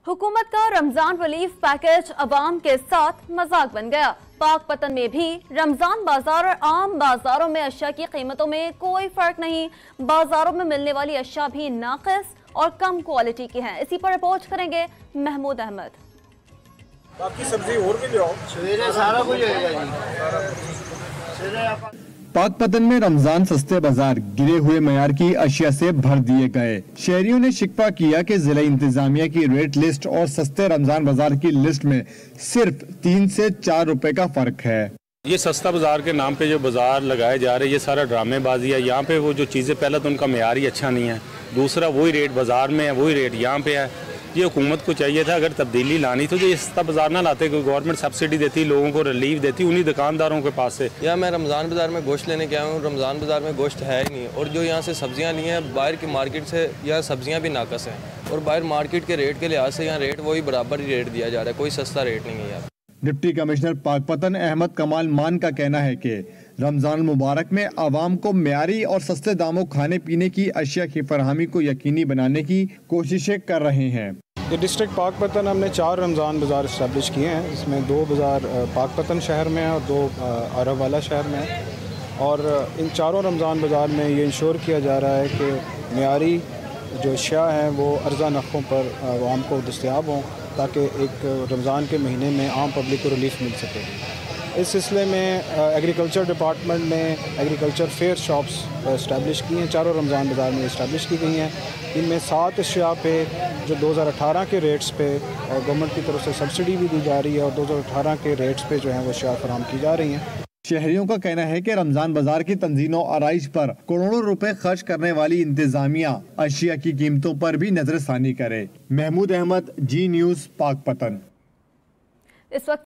हुकूमत का Ramzan relief package अवाम के साथ मजाक बन गया। पाकपतन में भी रमजान बाजार और आम बाजारों में अशिया की कीमतों में कोई फर्क नहीं। बाजारों में मिलने वाली अशिया भी नाकिस और कम क्वालिटी की हैं। इसी पर रिपोर्ट करेंगे महमूद अहमद। बाकी सब्जी और भी ले आओ, सारा कुछ होगा जी। पाकपतन में रमजान सस्ते बाजार गिरे हुए मयार की अशिया से भर दिए गए। शहरियों ने शिकवा किया कि जिला इंतजामिया की रेट लिस्ट और सस्ते रमजान बाजार की लिस्ट में सिर्फ 3 से 4 रुपए का फर्क है। ये सस्ता बाजार के नाम पे जो बाजार लगाए जा रहे हैं, ये सारा ड्रामेबाजी है। यहाँ पे वो जो चीज़ें, पहले तो उनका मेयार ही अच्छा नहीं है, दूसरा वही रेट बाजार में है, वही रेट यहाँ पे है। ये हुकूमत को चाहिए था अगर तब्दीली लानी तो ये सस्ता बाजार ना लाते, कोई गवर्नमेंट सब्सिडी देती, लोगों को रिलीफ देती उन्हीं दुकानदारों के पास से। या मैं रमज़ान बाज़ार में गोश्त लेने के आया हूँ, रमज़ान बाज़ार में गोश्त है ही नहीं, और जो यहाँ से सब्जियाँ ली हैं बाहर की मार्केट से, यहाँ सब्जियाँ भी नाकस हैं, और बाहर मार्केट के रेट के लिहाज से यहाँ रेट वही बराबर ही रेट दिया जा रहा है, कोई सस्ता रेट नहीं है यहाँ। डिप्टी कमिश्नर पाकपतन अहमद कमाल मान का कहना है कि रमजान मुबारक में आवाम को म्यारी और सस्ते दामों खाने पीने की अशिया की फराहमी को यकीनी बनाने की कोशिशें कर रहे हैं। ये डिस्ट्रिक्ट पाकपतन हमने 4 रमज़ान बाज़ार इस्टेब्लिश किए हैं। इसमें 2 बाज़ार पाकपतन शहर में है और 2 अरब शहर में है, और इन चारों रमज़ान बाज़ार में ये इंश्योर किया जा रहा है कि म्यारी जो अशिया हैं वो अर्ज़ा नफ़ों पर आवाम को दस्तयाब हों, ताकि एक रमज़ान के महीने में आम पब्लिक को रिलीफ मिल सके। इस सिलसिले में एग्रीकल्चर डिपार्टमेंट ने एग्रीकल्चर फेयर शॉप्स इस्टेब्लिश की हैं, चारों रमज़ान बाज़ार में इस्टेब्लिश की गई हैं। इनमें 7 अशिया पे जो 2018 के रेट्स पे गवर्नमेंट की तरफ से सब्सिडी भी दी जा रही है, और 2018 के रेट्स पे जो है वो अशिया फराहम की जा रही हैं। शहरियों का कहना है कि रमजान बाजार की तंजीम और आराइश पर करोड़ों रुपए खर्च करने वाली इंतजामिया अशिया की कीमतों पर भी नजरसानी करे। महमूद अहमद, जी न्यूज़, पाकपतन। इस वक्त